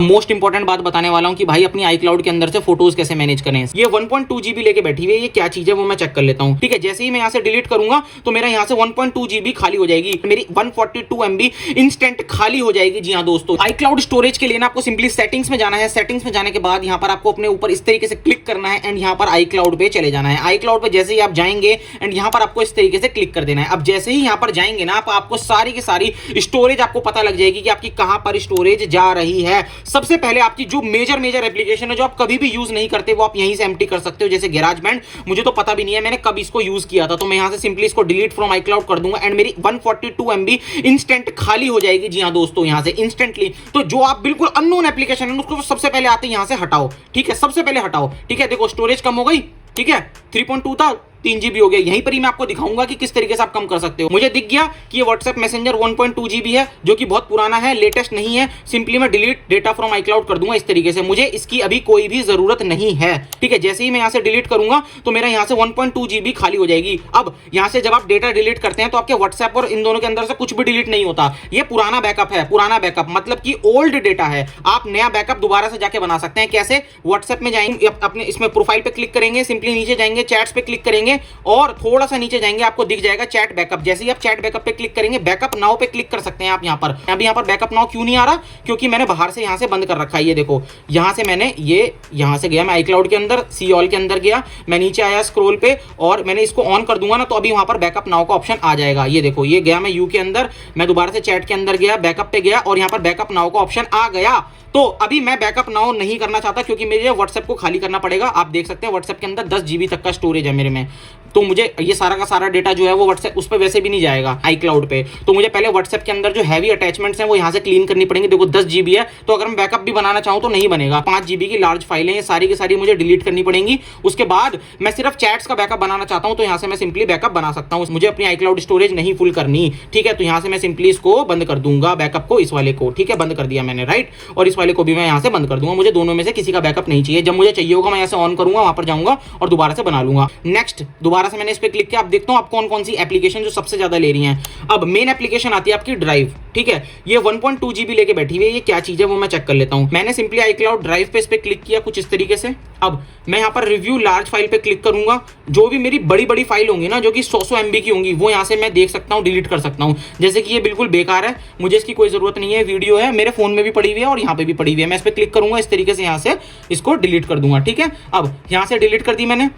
Most important बात बताने वाला हूं कि भाई अपनी iCloud के अंदर से फोटोज कैसे मैनेज करें। ये 1.2 GB लेके बैठी हुई है, ये क्या चीज है वो मैं चेक कर लेता हूं। ठीक है, जैसे ही मैं यहां से डिलीट करूंगा तो मेरा यहां से 1.2 GB खाली हो जाएगी, मेरी 142 MB इंस्टेंट खाली हो जाएगी। जी हां दोस्तों, iCloud स्टोरेज के लिए ना आपको सिंपली सेटिंग्स में जाना है। सेटिंग्स में जाने के बाद यहां पर आपको अपने ऊपर इस तरीके से क्लिक करना है एंड यहां पर iCloud पे चले जाना है। iCloud पे जैसे ही आप जाएंगे एंड यहां पर आपको इस तरीके से क्लिक कर देना है। अब जैसे ही यहां पर जाएंगे ना आपको सारी की सारी स्टोरेज आपको पता लग जाएगी कि आपकी कहां पर स्टोरेज जा रही है। सबसे पहले आपकी जो मेजर एप्लीकेशन है जो आप कभी भी यूज नहीं करते वो आप यहीं से एम्प्टी कर सकते हो, जैसे GarageBand। मुझे तो पता भी नहीं है मैंने कब इसको यूज किया था, तो मैं यहां से सिंपली इसको डिलीट फ्रॉम iCloud कर दूंगा एंड मेरी 142 MB इंस्टेंट खाली हो जाएगी। जी हां दोस्तों, यहां से इंस्टेंटली। तो जो आप बिल्कुल अननोन एप्लीकेशन है उसको सबसे पहले आते यहां से हटाओ। ठीक है, सबसे पहले हटाओ। ठीक है, देखो स्टोरेज कम हो गई। ठीक है, 3.2 था 3 GB हो गया। यहीं पर ही मैं आपको दिखाऊंगा कि किस तरीके से आप कम कर सकते हो। मुझे दिख गया कि ये WhatsApp मैसेंजर 1.2 GB है, जो कि बहुत पुराना है, लेटेस्ट नहीं है। सिंपली मैं डिलीट डेटा फ्रॉम iCloud कर दूंगा इस तरीके से। मुझे इसकी अभी कोई भी जरूरत नहीं है। ठीक है, जैसे ही मैं यहां से डिलीट करूंगा तो मेरा यहां से 1.2 GB खाली हो जाएगी। अब यहां से जब आप डेटा डिलीट करते हैं तो आपके WhatsApp और इन दोनों के अंदर से कुछ भी डिलीट नहीं होता। ये पुराना बैकअप है, पुराना बैकअप मतलब कि ओल्ड डेटा है। आप नया बैकअप दोबारा से जाके बना सकते हैं। कैसे? WhatsApp में जाएंगे, अपने इसमें प्रोफाइल पे क्लिक करेंगे, सिंपली नीचे जाएंगे, चैट्स पे क्लिक करेंगे और थोड़ा सा नीचे जाएंगे, आपको दिख जाएगा चैट बैकअप। जैसे ही आप चैट बैकअप पे क्लिक करेंगे, बैकअप नाउ पे क्लिक कर सकते हैं आप। यहां पर अभी यहां पर बैकअप नाउ क्यों नहीं आ रहा? क्योंकि मैंने बाहर से यहां से बंद कर रखा है। ये देखो, यहां से मैंने ये यहां से गया, मैं iCloud के अंदर सी ऑल के अंदर गया, मैं नीचे आया स्क्रॉल पे और मैंने इसको ऑन कर दूंगा ना तो अभी वहां पर बैकअप नाउ का ऑप्शन आ जाएगा। ये देखो, ये गया मैं यू के अंदर, मैं दोबारा से चैट के अंदर गया, बैकअप पे गया और यहां पर बैकअप नाउ का ऑप्शन आ गया। तो अभी मैं बैकअप नाउ नहीं करना चाहता क्योंकि मेरे WhatsApp को खाली करना पड़ेगा। आप देख सकते हैं WhatsApp के अंदर 10 GB तक का स्टोरेज है मेरे में, तो मुझे ये सारा का सारा डेटा जो है वो WhatsApp उस पर वैसे भी नहीं जाएगा iCloud पे। तो मुझे पहले WhatsApp के अंदर जो हैवी अटैचमेंट्स हैं वो यहाँ से क्लीन करनी पड़ेंगे। देखो 10 GB है, तो अगर मैं बैकअप भी बनाना चाहूँ तो नहीं बनेगा। 5 GB की लार्ज फाइलें ये सारी की सारी मुझे डिलीट करनी पड़ेंगी। उसके बाद मैं सिर्फ चैट्स का बैकअप बनाना चाहता हूँ तो यहाँ से मैं सिंपली बैकअप बना सकता हूँ। मुझे अपनी iCloud स्टोरेज नहीं फुल करनी। ठीक है, तो यहाँ से मैं सिंपली इसको बंद कर दूंगा, बैकअप को, इस वाले को। ठीक है, बंद कर दिया मैंने, राइट। और इस वाले को भी मैं यहाँ से बंद कर दूंगा। मुझे दोनों में से किसी का बैकअप नहीं चाहिए। जब मुझे चाहिए होगा मैं यहाँ से ऑन करूंगा, वहां पर जाऊंगा और दोबारा से बना लूंगा। नेक्स्ट, दोबारा से मैंने इस पे क्लिक किया। अब देखता हूं आप कौन कौन सी एप्लीकेशन जो सबसे ज्यादा ले रही हैं। अब मेन एप्लीकेशन आती है आपकी ड्राइव। ठीक है, ये 1.2 GB लेके बैठी हुई है, ये क्या चीज है वो मैं चेक कर लेता हूं। मैंने सिंपली iCloud ड्राइव पे इस पे क्लिक किया कुछ इस तरीके से। अब मैं यहाँ पर रिव्यू लार्ज फाइल पे क्लिक करूंगा। जो भी मेरी बड़ी बड़ी फाइल होंगी ना, जो कि 100 MB की होंगी, वो यहाँ से मैं देख सकता हूँ, डिलीट कर सकता हूँ। जैसे कि ये बिल्कुल बेकार है, मुझे इसकी कोई जरूरत नहीं है। वीडियो है, मेरे फोन में भी पड़ी हुई है और यहाँ पे भी पड़ी हुई है। मैं इस पे क्लिक करूंगा, इस तरीके से यहाँ से इसको डिलीट कर दूंगा। ठीक है, अब यहाँ से डिलीट कर दी मैंने।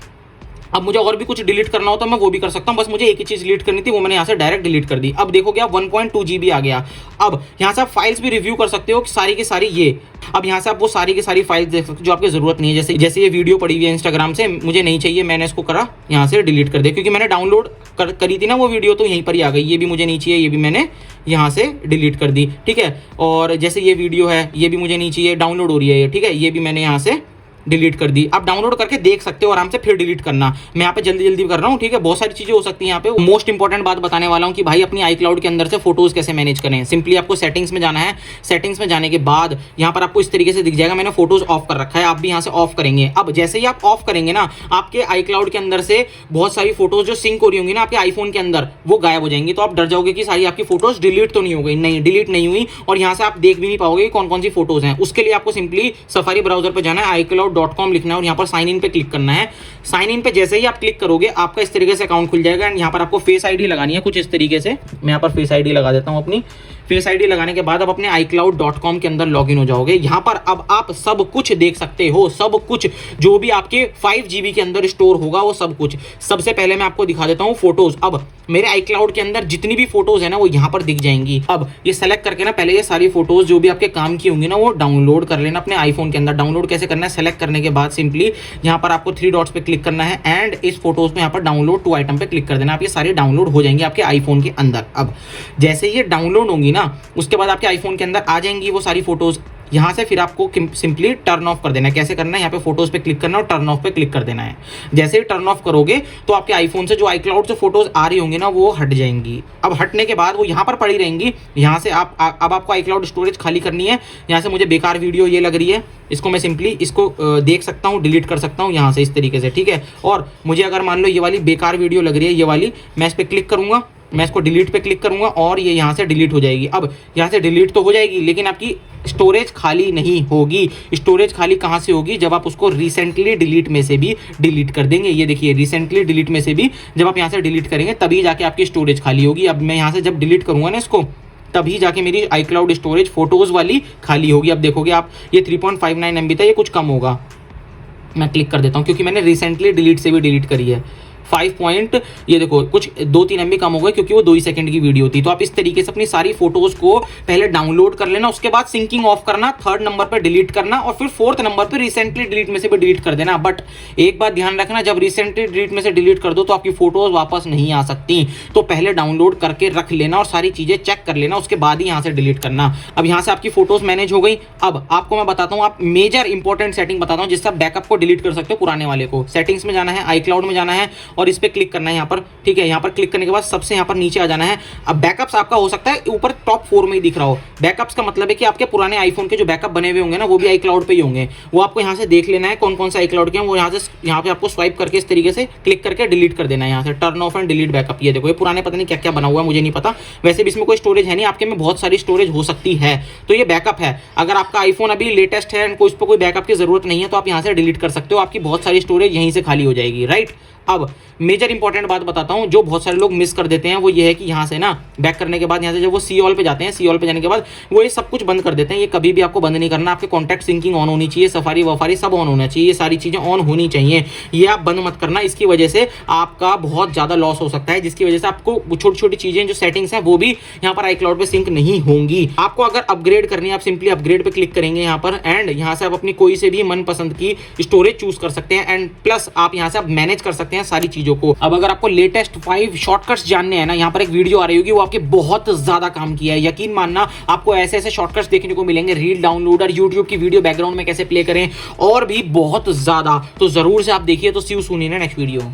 अब मुझे और भी कुछ डिलीट करना हो तो मैं वो भी कर सकता हूं। बस मुझे एक ही चीज डिलीट करनी थी, वो मैंने यहाँ से डायरेक्ट डिलीट कर दी। अब देखो क्या 1.2 GB आ गया। अब यहाँ से आप फाइल्स भी रिव्यू कर सकते हो, सारी की सारी ये। अब यहाँ से आप वो सारी की सारी फाइल्स देख सकते हो जो आपकी जरूरत नहीं है। जैसे ये वीडियो पड़ी हुई है इंस्टाग्राम से, मुझे नहीं चाहिए, मैंने इसको करा यहाँ से डिलीट कर दिया क्योंकि मैंने डाउनलोड करी थी ना वो वीडियो, तो यहीं पर ही आ गई। ये भी मुझे नहीं चाहिए, ये भी मैंने यहाँ से डिलीट कर दी। ठीक है, और जैसे ये वीडियो है, ये भी मुझे नहीं चाहिए, डाउनलोड हो रही है ये। ठीक है, ये भी मैंने यहाँ से डिलीट कर दी। आप डाउनलोड करके देख सकते हो आराम से, फिर डिलीट करना। मैं यहाँ पे जल्दी जल्दी कर रहा हूँ। ठीक है, बहुत सारी चीजें हो सकती हैं यहाँ पे। मोस्ट इंपॉर्टेंट बात बताने वाला हूँ कि भाई अपनी iCloud के अंदर से फोटोज कैसे मैनेज करें। सिंपली आपको सेटिंग्स में जाना है। सेटिंग्स में जाने के बाद यहाँ पर आपको इस तरीके से दिख जाएगा, मैंने फोटोज ऑफ कर रखा है, आप भी यहाँ से ऑफ करेंगे। अब जैसे ही आप ऑफ करेंगे ना, आपके iCloud के अंदर से बहुत सारी फोटोज जो सिंक हो रही होंगी ना आपके आईफोन के अंदर, वो गायब हो जाएंगी। तो आप डर जाओगे कि सारी आपकी फोटोज डिलीट तो नहीं हो गई। नहीं, डिलीट नहीं हुई और यहाँ से आप देख भी नहीं पाओगे कौन कौन सी फोटोज हैं। उसके लिए आपको सिंपली सफारी ब्राउजर पर जाना है, iCloud.com लिखना है और यहाँ पर साइन इन पे क्लिक करना है। साइन इन पे जैसे ही आप क्लिक करोगे आपका इस तरीके से अकाउंट खुल जाएगा एंड यहाँ पर आपको फेस आईडी लगानी है कुछ इस तरीके से। मैं यहाँ पर फेस आईडी लगा देता हूँ अपनी। फेस आईडी लगाने के बाद आप अपने iCloud.com के अंदर लॉगिन हो जाओगे। यहाँ पर अब आप सब कुछ देख सकते हो, सब कुछ जो भी आपके 5 GB के अंदर स्टोर होगा वो सब कुछ। सबसे पहले मैं आपको दिखा देता हूँ फोटोज। अब मेरे iCloud के अंदर जितनी भी फोटोज है ना वो यहाँ पर दिख जाएंगी। अब ये सेलेक्ट करके ना पहले ये सारी फोटोज जो भी आपके काम की होंगी ना वो डाउनलोड कर लेना अपने आईफोन के अंदर। डाउनलोड कैसे करना है? सेलेक्ट करने के बाद सिंपली यहाँ पर आपको 3 डॉट्स पे क्लिक करना है एंड इस फोटोज में यहाँ पर डाउनलोड टू आइटम पे क्लिक कर देना। आप ये सारी डाउनलोड हो जाएंगे आपके आईफोन के अंदर। अब जैसे ये डाउनलोड होंगी ना, उसके बाद आपके आईफोन के अंदर आ जाएंगी वो सारी फोटोज। यहाँ से फिर आपको सिंपली टर्न ऑफ कर देना है। कैसे करना है? यहाँ पे फोटोज पे क्लिक करना है और टर्न ऑफ पे क्लिक कर देना है। जैसे ही टर्न ऑफ करोगे तो आपके आईफोन से जो iCloud से फोटोज आ रही होंगी ना वो हट जाएंगी। अब हटने के बाद वो यहाँ पर पड़ी रहेंगी। यहाँ से अब आपको iCloud स्टोरेज खाली करनी है। यहाँ से मुझे बेकार वीडियो ये लग रही है, इसको मैं सिंपली इसको देख सकता हूँ, डिलीट कर सकता हूँ यहाँ से इस तरीके से। ठीक है, और मुझे अगर मान लो ये वाली बेकार वीडियो लग रही है, ये वाली, मैं इस पर क्लिक करूंगा मैं इसको डिलीट पे क्लिक करूंगा और ये यहाँ से डिलीट हो जाएगी। अब यहाँ से डिलीट तो हो जाएगी लेकिन आपकी स्टोरेज खाली नहीं होगी। स्टोरेज खाली कहाँ से होगी? जब आप उसको रिसेंटली डिलीट में से भी डिलीट कर देंगे। ये देखिए रिसेंटली डिलीट में से भी जब आप यहाँ से डिलीट करेंगे तभी जाके आपकी स्टोरेज खाली होगी। अब मैं यहाँ से जब डिलीट करूंगा ना इसको, तभी जाके मेरी iCloud स्टोरेज फोटोज़ वाली खाली होगी। अब देखोगे आप ये 3.59 MB था, ये कुछ कम होगा। मैं क्लिक कर देता हूँ क्योंकि मैंने रिसेंटली डिलीट से भी डिलीट करी है। 5 पॉइंट ये देखो कुछ 2-3 MB कम हो गए क्योंकि वो 2 ही सेकंड की वीडियो थी। तो आप इस तरीके से अपनी सारी फोटोज को पहले डाउनलोड कर लेना, उसके बाद सिंकिंग ऑफ करना, 3rd नंबर पे डिलीट करना और फिर 4th नंबर पे रिसेंटली डिलीट में से भी डिलीट कर देना। बट एक बात ध्यान रखना, जब रिसेंटली डिलीट में से डिलीट कर दो तो आपकी फोटोज वापस नहीं आ सकती। तो पहले डाउनलोड करके रख लेना और सारी चीजें चेक कर लेना, उसके बाद ही यहाँ से डिलीट करना। अब यहाँ से आपकी फोटोज मैनेज हो गई। अब आपको मैं बताता हूँ, आप मेजर इंपॉर्टेंट सेटिंग बताता हूँ जिससे आप बैकअप को डिलीट कर सकते हो, पुराने वाले को। सेटिंग्स में जाना है, iCloud में जाना है और इस पर क्लिक करना है यहाँ पर, ठीक है। यहाँ पर क्लिक करने के बाद सबसे यहाँ पर नीचे आ जाना है। अब बैकअप्स आपका हो सकता है ऊपर टॉप 4 में ही दिख रहा हो। बैकअप्स का मतलब है कि आपके पुराने आईफोन के जो बैकअप बने हुए होंगे ना, वो भी iCloud पे ही होंगे। वो आपको यहाँ से देख लेना है कौन कौन सा iCloud के हैं, वो यहाँ पे आपको स्वाइप करके इस तरीके से क्लिक करके डिलीट कर देना है। यहाँ से turn off and delete backup. ये देखो ये पुराने पता नहीं क्या क्या बना हुआ है, मुझे नहीं पता। वैसे भी इसमें कोई स्टोरेज है नहीं, आपके में बहुत सारी स्टोरेज हो सकती है। तो ये बैकअप है। अगर आपका आईफोन अभी लेटेस्ट है एंड कोई इस पर कोई बैकअप की जरूरत नहीं है तो आप यहाँ से डिलीट कर सकते हो, आपकी बहुत सारी स्टोरेज यहीं से खाली हो जाएगी, राइट। अब मेजर इंपॉर्टेंट बात बताता हूं जो बहुत सारे लोग मिस कर देते हैं, वो ये है कि यहाँ से ना बैक करने के बाद यहाँ से जब वो सी ऑल पे जाते हैं, सी ऑल पे जाने के बाद वो ये सब कुछ बंद कर देते हैं। ये कभी भी आपको बंद नहीं करना। आपके कॉन्टैक्ट सिंकिंग ऑन होनी चाहिए, सफारी वफारी सब ऑन होना चाहिए, ये सारी चीज़ें ऑन होनी चाहिए। ये आप बंद मत करना, इसकी वजह से आपका बहुत ज़्यादा लॉस हो सकता है, जिसकी वजह से आपको छोटी छोटी चीज़ें जो सेटिंग्स हैं वो भी यहाँ पर iCloud पे सिंक नहीं होंगी। आपको अगर अपग्रेड करनी है, आप सिंपली अपग्रेड पे क्लिक करेंगे यहाँ पर एंड यहाँ से आप अपनी कोई से भी मनपसंद की स्टोरेज चूज कर सकते हैं एंड प्लस आप यहाँ से आप मैनेज कर सकते हैं सारी चीज़ों को। अब अगर आपको लेटेस्ट 5 शॉर्टकट्स जानने हैं ना, यहाँ पर एक वीडियो आ रही होगी, वो आपके बहुत ज्यादा काम किया है। यकीन मानना आपको ऐसे ऐसे शॉर्टकट्स देखने को मिलेंगे, रील डाउनलोडर, यूट्यूब की वीडियो बैकग्राउंड में कैसे प्ले करें और भी बहुत ज्यादा। तो जरूर से आप देखिए। तो see you soon in next video.